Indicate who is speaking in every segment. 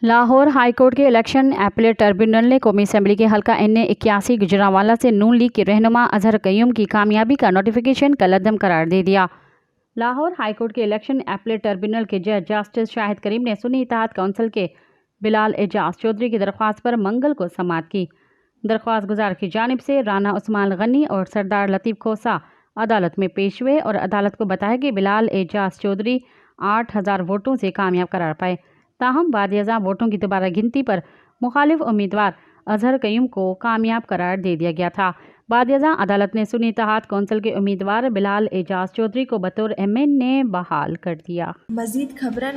Speaker 1: Lahore high court کے election appellate tribunal نے قومی اسمبلی کے حلقہ N81 گجرانوالہ سے نون لیگ کے رہنما اظہر قیوم کی کامیابی کا نوٹیفیکیشن کالعدم قرار دے دیا۔ لاہور ہائی کورٹ کے الیکشن اپیلیٹ ٹربیونل کے جج جسٹس شاہد کریم نے سنی اتحاد کونسل کے بلال اعجاز چودھری کی درخواست پر منگل کو سماعت کی۔ درخواست گزار کی جانب سے رانا عثمان غنی اور سردار لطیف کھوسہ عدالت میں پیش ہوئے اور عدالت کو بتایا کہ بلال اعجاز چودھری 8000 ووٹوں سے کامیاب قرار پائے، تاہم بعد ازاں ووٹوں کی دوبارہ گنتی پر مخالف امیدوار اظہر قیوم کو کامیاب قرار دے دیا گیا تھا۔ بعد ازاں عدالت نے سنی اتحاد کونسل کے امیدوار بلال اعجاز چودھری کو بطور MN بحال کر دیا۔
Speaker 2: مزید خبرن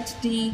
Speaker 2: HD।